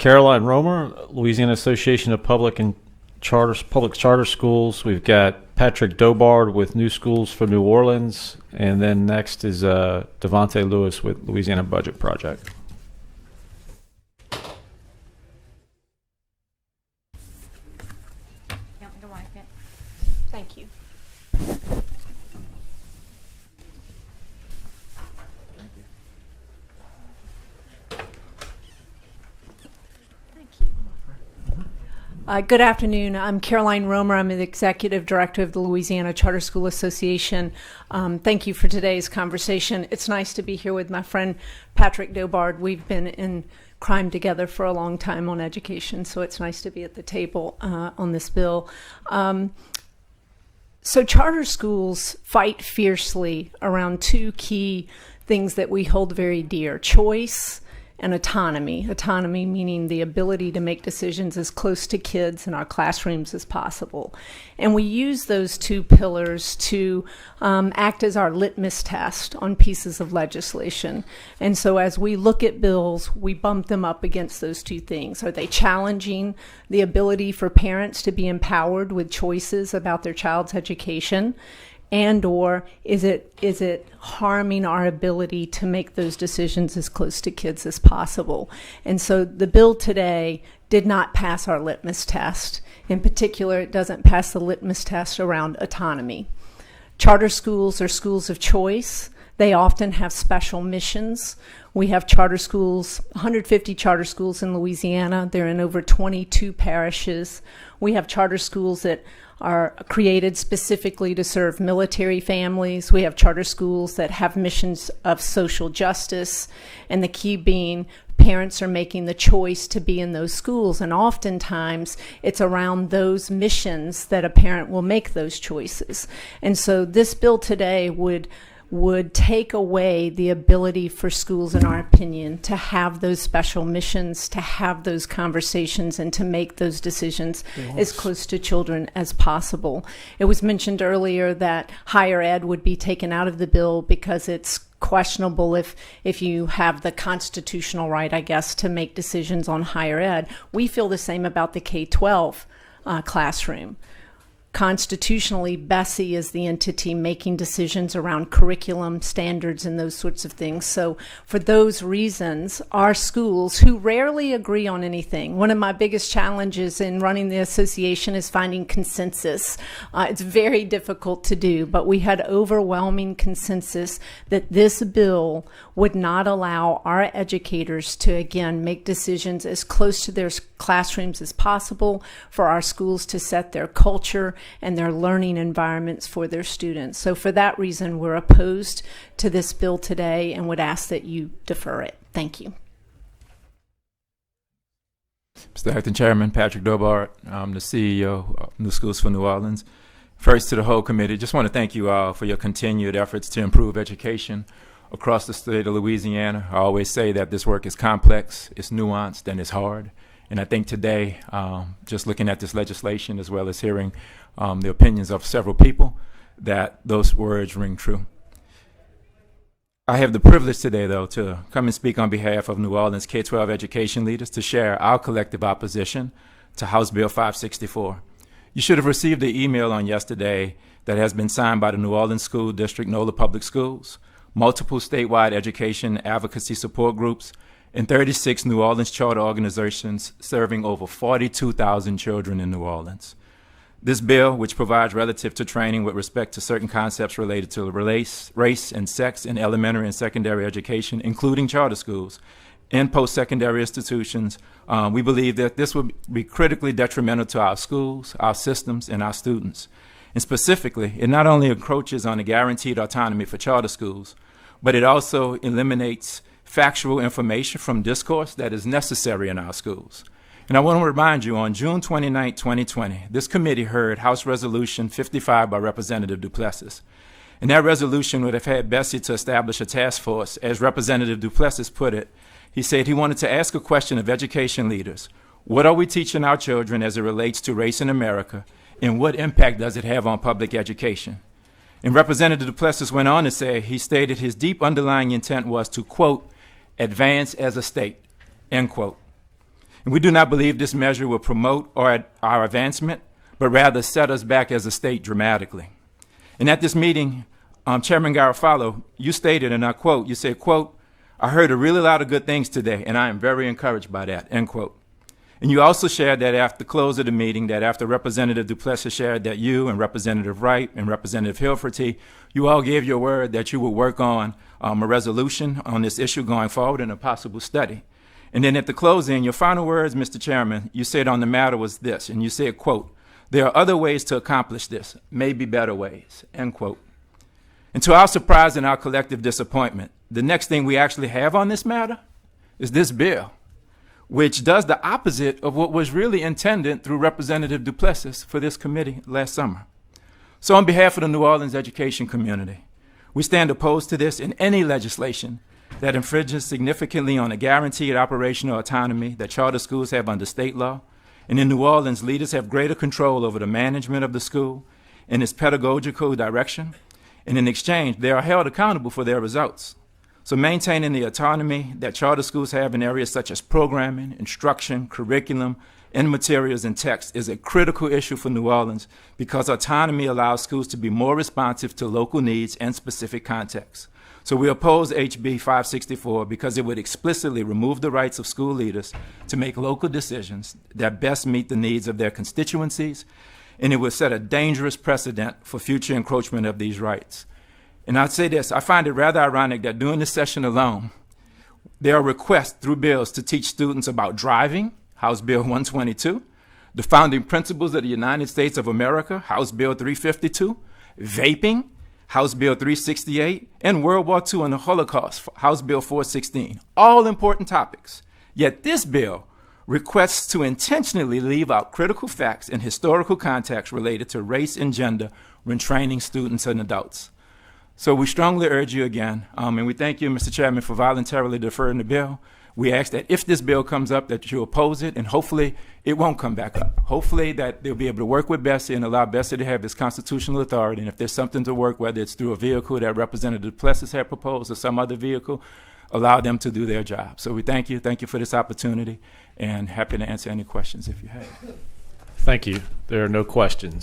Caroline Romer, Louisiana Association of Public Charter Schools. We've got Patrick Dobard with New Schools for New Orleans, and then next is Devontae Lewis with Louisiana Budget Project. Thank you. Good afternoon. I'm Caroline Romer. I'm the Executive Director of the Louisiana Charter School Association. Thank you for today's conversation. It's nice to be here with my friend Patrick Dobard. We've been in crime together for a long time on education, so it's nice to be at the table on this bill. So charter schools fight fiercely around two key things that we hold very dear: choice and autonomy. Autonomy meaning the ability to make decisions as close to kids in our classrooms as possible. And we use those two pillars to act as our litmus test on pieces of legislation. And so as we look at bills, we bump them up against those two things. Are they challenging the ability for parents to be empowered with choices about their child's education? And or is it harming our ability to make those decisions as close to kids as possible? And so the bill today did not pass our litmus test. In particular, it doesn't pass the litmus test around autonomy. Charter schools are schools of choice. They often have special missions. We have charter schools, 150 charter schools in Louisiana. They're in over 22 parishes. We have charter schools that are created specifically to serve military families. We have charter schools that have missions of social justice, and the key being parents are making the choice to be in those schools, and oftentimes it's around those missions that a parent will make those choices. And so this bill today would take away the ability for schools, in our opinion, to have those special missions, to have those conversations, and to make those decisions as close to children as possible. It was mentioned earlier that higher ed would be taken out of the bill because it's questionable if you have the constitutional right, I guess, to make decisions on higher ed. We feel the same about the K-12 classroom. Constitutionally, Bessie is the entity making decisions around curriculum, standards, and those sorts of things. So for those reasons, our schools, who rarely agree on anything, one of my biggest challenges in running the association is finding consensus. It's very difficult to do, but we had overwhelming consensus that this bill would not allow our educators to, again, make decisions as close to their classrooms as possible, for our schools to set their culture and their learning environments for their students. So for that reason, we're opposed to this bill today and would ask that you defer it. Thank you. Mr. Acting Chairman, Patrick Dobart. I'm the CEO of New Schools for New Orleans. First, to the whole committee, just want to thank you all for your continued efforts to improve education across the state of Louisiana. I always say that this work is complex, it's nuanced, and it's hard. And I think today, just looking at this legislation as well as hearing the opinions of several people, that those words ring true. I have the privilege today, though, to come and speak on behalf of New Orleans K-12 education leaders to share our collective opposition to House Bill 564. You should have received the email on yesterday that has been signed by the New Orleans School District, NOLA Public Schools, multiple statewide education advocacy support groups, and 36 New Orleans charter organizations serving over 42,000 children in New Orleans. This bill, which provides relative to training with respect to certain concepts related to race and sex in elementary and secondary education, including charter schools and post-secondary institutions, we believe that this would be critically detrimental to our schools, our systems, and our students. And specifically, it not only encroaches on the guaranteed autonomy for charter schools, but it also eliminates factual information from discourse that is necessary in our schools. And I want to remind you, on June 29, 2020, this committee heard House Resolution 55 by Representative Duplessis. And that resolution would have had Bessie to establish a task force. As Representative Duplessis put it, he said he wanted to ask a question of education leaders. What are we teaching our children as it relates to race in America, and what impact does it have on public education? And Representative Duplessis went on to say, he stated his deep underlying intent was to, quote, advance as a state, end quote. And we do not believe this measure will promote our advancement, but rather set us back as a state dramatically. And at this meeting, Chairman Garofalo, you stated, and I quote, you said, quote, "I heard a really lot of good things today, and I am very encouraged by that," end quote. And you also shared that after the close of the meeting, that after Representative Duplessis shared that you and Representative Wright and Representative Hilferty, you all gave your word that you would work on a resolution on this issue going forward and a possible study. And then at the closing, your final words, Mr. Chairman, you said on the matter was this, and you said, quote, "There are other ways to accomplish this, maybe better ways," end quote. And to our surprise and our collective disappointment, the next thing we actually have on this matter is this bill, which does the opposite of what was really intended through Representative Duplessis for this committee last summer. So on behalf of the New Orleans education community, we stand opposed to this and any legislation that infringes significantly on the guaranteed operational autonomy that charter schools have under state law. And in New Orleans, leaders have greater control over the management of the school and its pedagogical direction. And in exchange, they are held accountable for their results. So maintaining the autonomy that charter schools have in areas such as programming, instruction, curriculum, and materials and text is a critical issue for New Orleans because autonomy allows schools to be more responsive to local needs and specific contexts. So we oppose HB 564 because it would explicitly remove the rights of school leaders to make local decisions that best meet the needs of their constituencies, and it would set a dangerous precedent for future encroachment of these rights. And I'd say this, I find it rather ironic that during this session alone, there are requests through bills to teach students about driving, House Bill 122, the founding principles of the United States of America, House Bill 352, vaping, House Bill 368, and World War II and the Holocaust, House Bill 416, all important topics. Yet this bill requests to intentionally leave out critical facts and historical context related to race and gender when training students and adults. So we strongly urge you again, and we thank you, Mr. Chairman, for voluntarily deferring the bill. We ask that if this bill comes up, that you oppose it, and hopefully it won't come back up. Hopefully that they'll be able to work with Bessie and allow Bessie to have this constitutional authority, and if there's something to work, whether it's through a vehicle that Representative Plessis had proposed or some other vehicle, allow them to do their job. So we thank you for this opportunity, and happy to answer any questions if you have. Thank you. There are no questions.